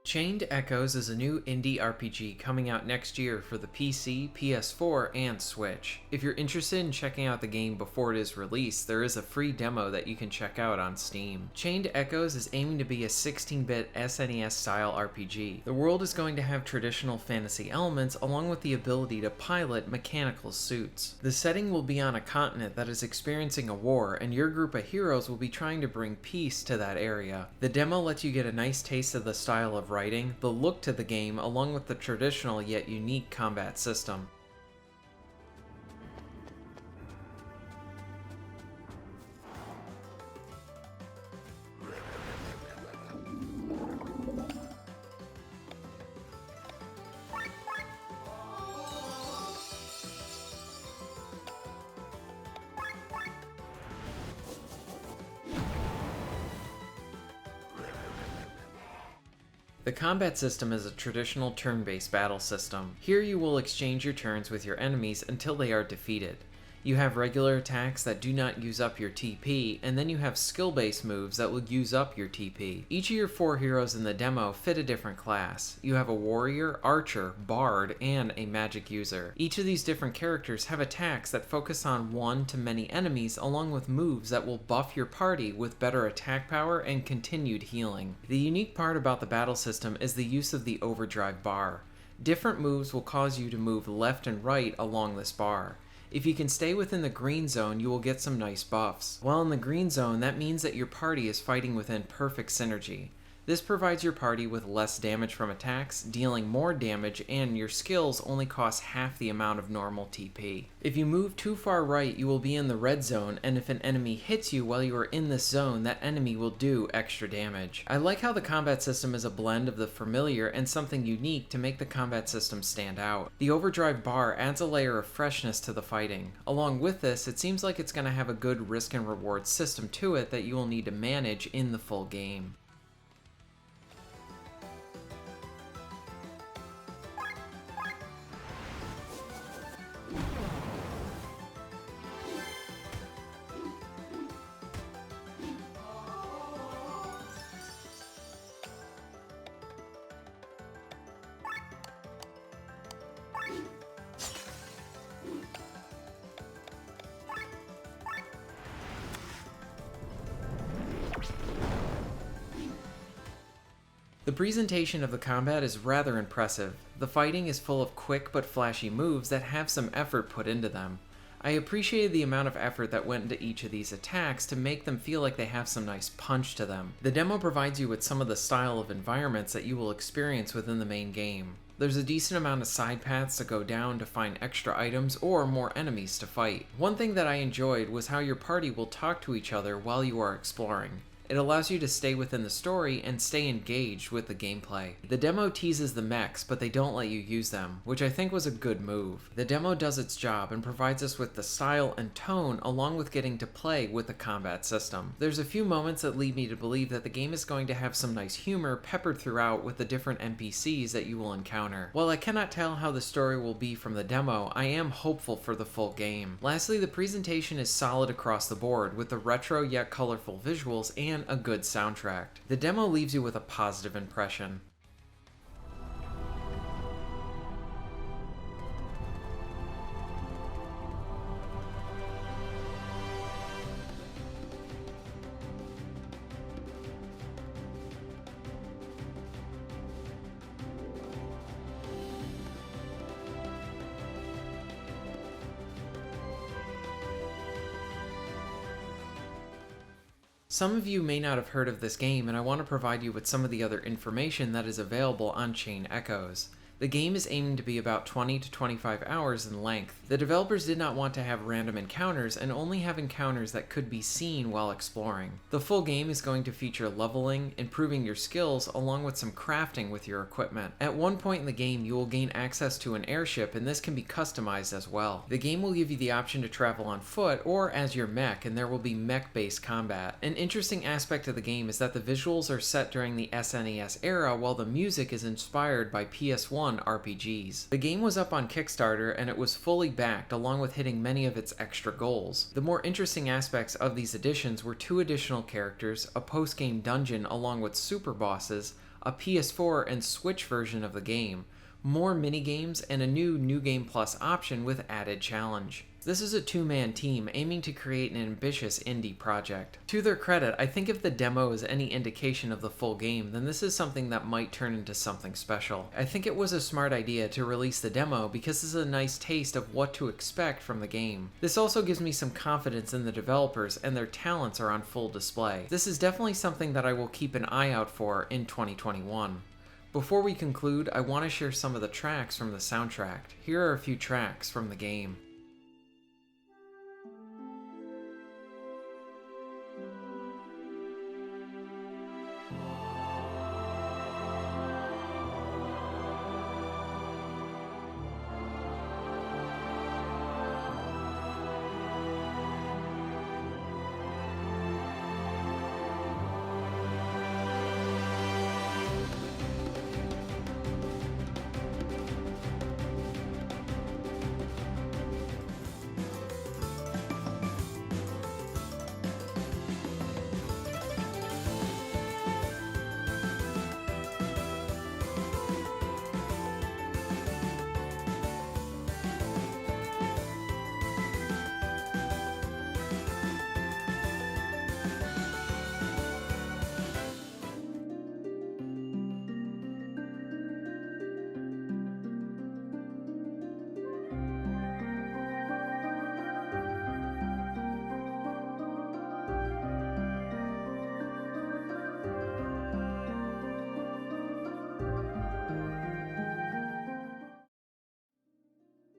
Chained Echoes is a new indie RPG coming out next year for the PC, PS4, and Switch. If you're interested in checking out the game before it is released, there is a free demo that you can check out on Steam. Chained Echoes is aiming to be a 16-bit SNES-style RPG. The world is going to have traditional fantasy elements along with the ability to pilot mechanical suits. The setting will be on a continent that is experiencing a war, and your group of heroes will be trying to bring peace to that area. The demo lets you get a nice taste of the style of writing, the look to the game, along with the traditional yet unique combat system. The combat system is a traditional turn-based battle system. Here you will exchange your turns with your enemies until they are defeated. You have regular attacks that do not use up your TP, and then you have skill-based moves that will use up your TP. Each of your 4 heroes in the demo fit a different class. You have a warrior, archer, bard, and a magic user. Each of these different characters have attacks that focus on one to many enemies, along with moves that will buff your party with better attack power and continued healing. The unique part about the battle system is the use of the overdrive bar. Different moves will cause you to move left and right along this bar. If you can stay within the green zone, you will get some nice buffs. While in the green zone, that means that your party is fighting within perfect synergy. This provides your party with less damage from attacks, dealing more damage, and your skills only cost half the amount of normal TP. If you move too far right, you will be in the red zone, and if an enemy hits you while you are in this zone, that enemy will do extra damage. I like how the combat system is a blend of the familiar and something unique to make the combat system stand out. The overdrive bar adds a layer of freshness to the fighting. Along with this, it seems like it's going to have a good risk and reward system to it that you will need to manage in the full game. The presentation of the combat is rather impressive. The fighting is full of quick but flashy moves that have some effort put into them. I appreciated the amount of effort that went into each of these attacks to make them feel like they have some nice punch to them. The demo provides you with some of the style of environments that you will experience within the main game. There's a decent amount of side paths to go down to find extra items or more enemies to fight. One thing that I enjoyed was how your party will talk to each other while you are exploring. It allows you to stay within the story and stay engaged with the gameplay. The demo teases the mechs, but they don't let you use them, which I think was a good move. The demo does its job and provides us with the style and tone along with getting to play with the combat system. There's a few moments that lead me to believe that the game is going to have some nice humor peppered throughout with the different NPCs that you will encounter. While I cannot tell how the story will be from the demo, I am hopeful for the full game. Lastly, the presentation is solid across the board with the retro yet colorful visuals and a good soundtrack. The demo leaves you with a positive impression. Some of you may not have heard of this game, and I want to provide you with some of the other information that is available on Chained Echoes. The game is aiming to be about 20 to 25 hours in length. The developers did not want to have random encounters and only have encounters that could be seen while exploring. The full game is going to feature leveling, improving your skills, along with some crafting with your equipment. At one point in the game, you will gain access to an airship, and this can be customized as well. The game will give you the option to travel on foot or as your mech, and there will be mech-based combat. An interesting aspect of the game is that the visuals are set during the SNES era, while the music is inspired by PS1 RPGs. The game was up on Kickstarter and it was fully backed, along with hitting many of its extra goals. The more interesting aspects of these additions were 2 additional characters, a post-game dungeon along with super bosses, a PS4 and Switch version of the game, more minigames, and a New Game Plus option with added challenge. This is a two-man team aiming to create an ambitious indie project. To their credit, I think if the demo is any indication of the full game, then this is something that might turn into something special. I think it was a smart idea to release the demo because this is a nice taste of what to expect from the game. This also gives me some confidence in the developers, and their talents are on full display. This is definitely something that I will keep an eye out for in 2021. Before we conclude, I want to share some of the tracks from the soundtrack. Here are a few tracks from the game.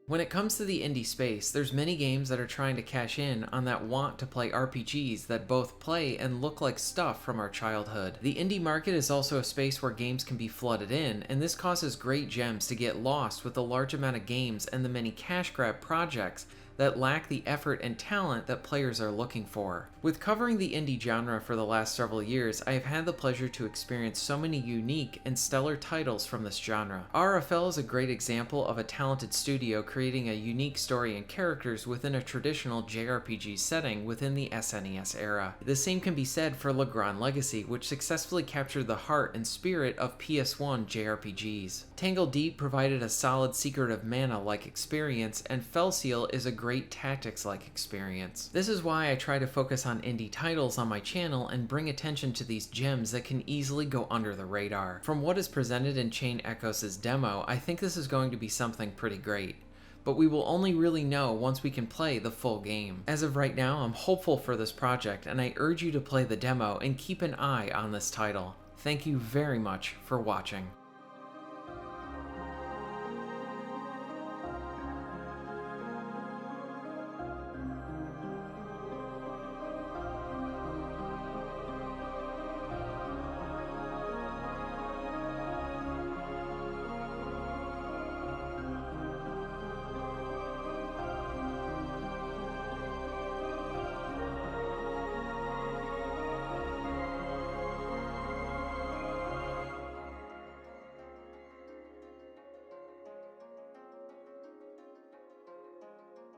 When it comes to the indie space, there's many games that are trying to cash in on that want to play RPGs that both play and look like stuff from our childhood. The indie market is also a space where games can be flooded in, and this causes great gems to get lost with the large amount of games and the many cash grab projects that lack the effort and talent that players are looking for. With covering the indie genre for the last several years, I have had the pleasure to experience so many unique and stellar titles from this genre. RFL is a great example of a talented studio creating a unique story and characters within a traditional JRPG setting within the SNES era. The same can be said for Legrand Legacy, which successfully captured the heart and spirit of PS1 JRPGs. Tangled Deep provided a solid Secret of Mana-like experience, and Fellseal is a great tactics-like experience. This is why I try to focus on indie titles on my channel and bring attention to these gems that can easily go under the radar. From what is presented in Chain Echoes' demo, I think this is going to be something pretty great, but we will only really know once we can play the full game. As of right now, I'm hopeful for this project, and I urge you to play the demo and keep an eye on this title. Thank you very much for watching.